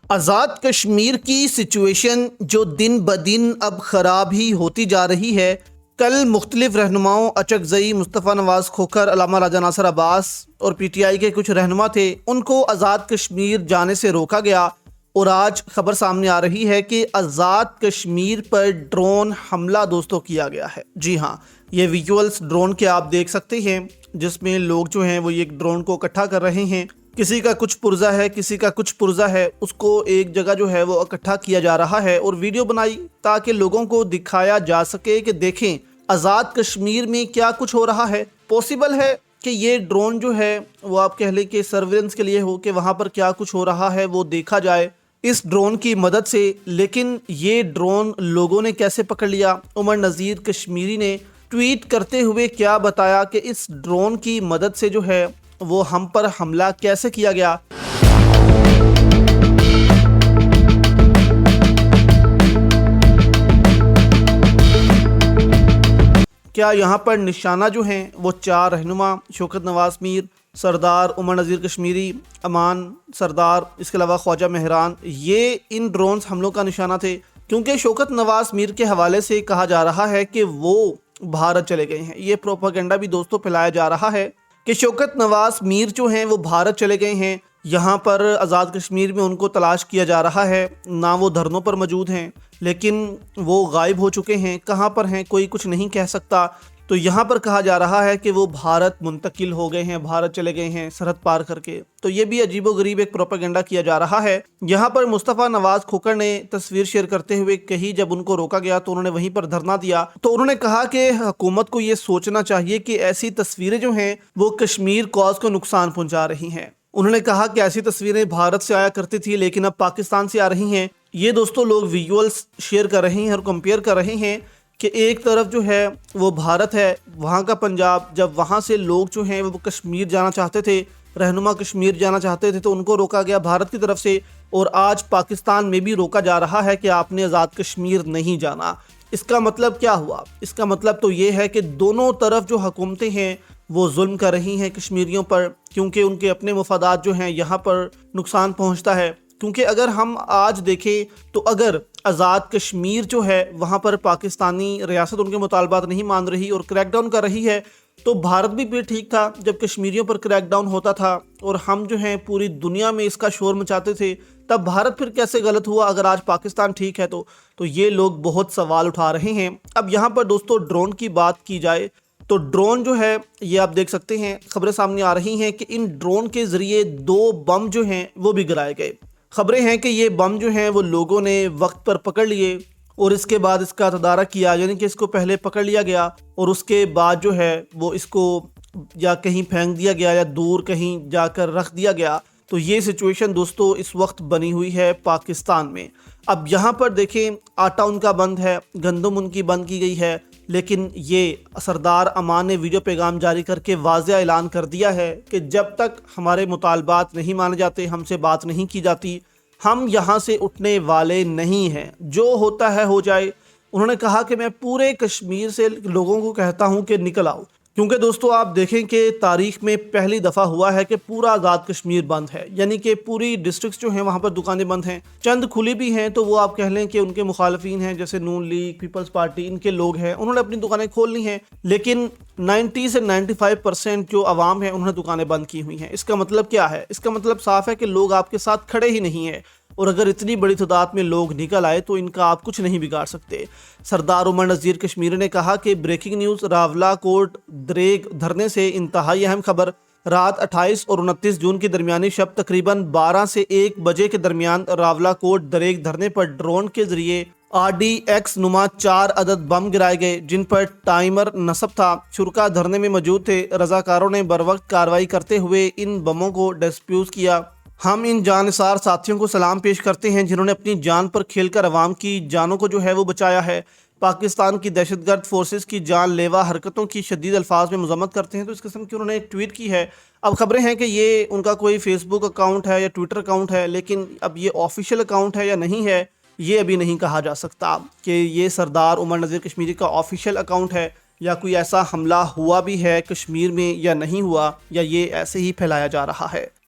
آزاد کشمیر کی سچویشن جو دن بدن اب خراب ہی ہوتی جا رہی ہے۔ کل مختلف رہنماؤں اچکزئی، مصطفیٰ نواز کھوکھر، علامہ راجہ ناصر عباس اور پی ٹی آئی کے کچھ رہنما تھے، ان کو آزاد کشمیر جانے سے روکا گیا، اور آج خبر سامنے آ رہی ہے کہ آزاد کشمیر پر ڈرون حملہ دوستوں کیا گیا ہے۔ جی ہاں، یہ ویژولز ڈرون کے آپ دیکھ سکتے ہیں، جس میں لوگ جو ہیں وہ یہ ڈرون کو اکٹھا کر رہے ہیں۔ کسی کا کچھ پرزہ ہے، کسی کا کچھ پرزہ ہے، اس کو ایک جگہ جو ہے وہ اکٹھا کیا جا رہا ہے اور ویڈیو بنائی تاکہ لوگوں کو دکھایا جا سکے کہ دیکھیں آزاد کشمیر میں کیا کچھ ہو رہا ہے۔ پاسبل ہے کہ یہ ڈرون جو ہے وہ آپ کہہ لیں کہ سرویلنس کے لیے ہو، کہ وہاں پر کیا کچھ ہو رہا ہے وہ دیکھا جائے اس ڈرون کی مدد سے۔ لیکن یہ ڈرون لوگوں نے کیسے پکڑ لیا؟ عمر نذیر کشمیری نے ٹویٹ کرتے ہوئے کیا بتایا کہ اس ڈرون کی مدد سے جو ہے وہ ہم پر حملہ کیسے کیا گیا۔ کیا یہاں پر نشانہ جو ہیں وہ چار رہنما شوکت نواز میر، سردار عمر نذیر کشمیری، امان سردار، اس کے علاوہ خواجہ مہران، یہ ان ڈرونز حملوں کا نشانہ تھے، کیونکہ شوکت نواز میر کے حوالے سے کہا جا رہا ہے کہ وہ بھارت چلے گئے ہیں۔ یہ پروپیگنڈا بھی دوستوں پھیلایا جا رہا ہے کہ شوکت نواز میر جو ہیں وہ بھارت چلے گئے ہیں، یہاں پر آزاد کشمیر میں ان کو تلاش کیا جا رہا ہے، نہ وہ دھرنوں پر موجود ہیں لیکن وہ غائب ہو چکے ہیں، کہاں پر ہیں کوئی کچھ نہیں کہہ سکتا۔ تو یہاں پر کہا جا رہا ہے کہ وہ بھارت منتقل ہو گئے ہیں، بھارت چلے گئے ہیں سرحد پار کر کے۔ تو یہ بھی عجیب و غریب ایک پروپیگنڈا کیا جا رہا ہے۔ یہاں پر مصطفیٰ نواز کھوکھر نے تصویر شیئر کرتے ہوئے کہی، جب ان کو روکا گیا تو انہوں نے وہیں پر دھرنا دیا، تو انہوں نے کہا کہ حکومت کو یہ سوچنا چاہیے کہ ایسی تصویریں جو ہیں وہ کشمیر کاز کو نقصان پہنچا رہی ہیں۔ انہوں نے کہا کہ ایسی تصویریں بھارت سے آیا کرتی تھی لیکن اب پاکستان سے آ رہی ہیں۔ یہ دوستوں لوگ ویژولز شیئر کر رہے ہیں اور کمپیئر کر رہے ہیں کہ ایک طرف جو ہے وہ بھارت ہے، وہاں کا پنجاب، جب وہاں سے لوگ جو ہیں وہ کشمیر جانا چاہتے تھے، رہنما کشمیر جانا چاہتے تھے تو ان کو روکا گیا بھارت کی طرف سے، اور آج پاکستان میں بھی روکا جا رہا ہے کہ آپ نے آزاد کشمیر نہیں جانا۔ اس کا مطلب کیا ہوا؟ اس کا مطلب تو یہ ہے کہ دونوں طرف جو حکومتیں ہیں وہ ظلم کر رہی ہیں کشمیریوں پر، کیونکہ ان کے اپنے مفادات جو ہیں یہاں پر نقصان پہنچتا ہے۔ کیونکہ اگر ہم آج دیکھیں تو اگر آزاد کشمیر جو ہے وہاں پر پاکستانی ریاست ان کے مطالبات نہیں مان رہی اور کریک ڈاؤن کر رہی ہے، تو بھارت بھی پھر ٹھیک تھا جب کشمیریوں پر کریک ڈاؤن ہوتا تھا اور ہم جو ہیں پوری دنیا میں اس کا شور مچاتے تھے، تب بھارت پھر کیسے غلط ہوا اگر آج پاکستان ٹھیک ہے؟ تو یہ لوگ بہت سوال اٹھا رہے ہیں۔ اب یہاں پر دوستوں ڈرون کی بات کی جائے تو ڈرون جو ہے یہ آپ دیکھ سکتے ہیں، خبریں سامنے آ رہی ہیں کہ ان ڈرون کے ذریعے 2 بم جو ہیں وہ بھی گرائے گئے۔ خبریں ہیں کہ یہ بم جو ہیں وہ لوگوں نے وقت پر پکڑ لیے اور اس کے بعد اس کا تدارک کیا، یعنی کہ اس کو پہلے پکڑ لیا گیا اور اس کے بعد جو ہے وہ اس کو یا کہیں پھینک دیا گیا یا دور کہیں جا کر رکھ دیا گیا۔ تو یہ سچویشن دوستوں اس وقت بنی ہوئی ہے پاکستان میں۔ اب یہاں پر دیکھیں، آٹا ان کا بند ہے، گندم ان کی بند کی گئی ہے، لیکن یہ سردار امان نے ویڈیو پیغام جاری کر کے واضح اعلان کر دیا ہے کہ جب تک ہمارے مطالبات نہیں مانے جاتے، ہم سے بات نہیں کی جاتی، ہم یہاں سے اٹھنے والے نہیں ہیں، جو ہوتا ہے ہو جائے۔ انہوں نے کہا کہ میں پورے کشمیر سے لوگوں کو کہتا ہوں کہ نکل آؤ، کیونکہ دوستوں آپ دیکھیں کہ تاریخ میں پہلی دفعہ ہوا ہے کہ پورا آزاد کشمیر بند ہے، یعنی کہ پوری ڈسٹرکٹس جو ہیں وہاں پر دکانیں بند ہیں، چند کھلی بھی ہیں تو وہ آپ کہہ لیں کہ ان کے مخالفین ہیں، جیسے نون لیگ، پیپلز پارٹی، ان کے لوگ ہیں، انہوں نے اپنی دکانیں کھول لی ہیں، لیکن 90 سے 95% جو عوام ہیں انہوں نے دکانیں بند کی ہوئی ہیں۔ اس کا مطلب کیا ہے؟ اس کا مطلب صاف ہے کہ لوگ آپ کے ساتھ کھڑے ہی نہیں ہیں، اور اگر اتنی بڑی تعداد میں لوگ نکل آئے تو ان کا آپ کچھ نہیں بگاڑ سکتے۔ سردار عمر نذیر کشمیری نے کہا کہ بریکنگ نیوز، راولہ کوٹ دریگ دھرنے سے انتہائی اہم خبر۔ رات 28 اور 29 جون کی درمیانی شب تقریباً 12 سے 1 بجے کے درمیان راولہ کوٹ دریگ دھرنے پر ڈرون کے ذریعے RDX نما 4 عدد بم گرائے گئے، جن پر ٹائمر نصب تھا۔ شرکا دھرنے میں موجود تھے۔ رضاکاروں نے بروقت کارروائی کرتے ہوئے ان بموں کو ڈسپیوز کیا۔ ہم ان جانثار ساتھیوں کو سلام پیش کرتے ہیں جنہوں نے اپنی جان پر کھیل کر عوام کی جانوں کو جو ہے وہ بچایا ہے۔ پاکستان کی دہشت گرد فورسز کی جان لیوا حرکتوں کی شدید الفاظ میں مذمت کرتے ہیں۔ تو اس قسم کی انہوں نے ایک ٹویٹ کی ہے۔ اب خبریں ہیں کہ یہ ان کا کوئی فیس بک اکاؤنٹ ہے یا ٹویٹر اکاؤنٹ ہے، لیکن اب یہ آفیشیل اکاؤنٹ ہے یا نہیں ہے یہ ابھی نہیں کہا جا سکتا کہ یہ سردار عمر نذیر کشمیری کا آفیشیل اکاؤنٹ ہے یا کوئی ایسا حملہ ہوا بھی ہے کشمیر میں یا نہیں ہوا، یا یہ ایسے ہی پھیلایا جا رہا ہے۔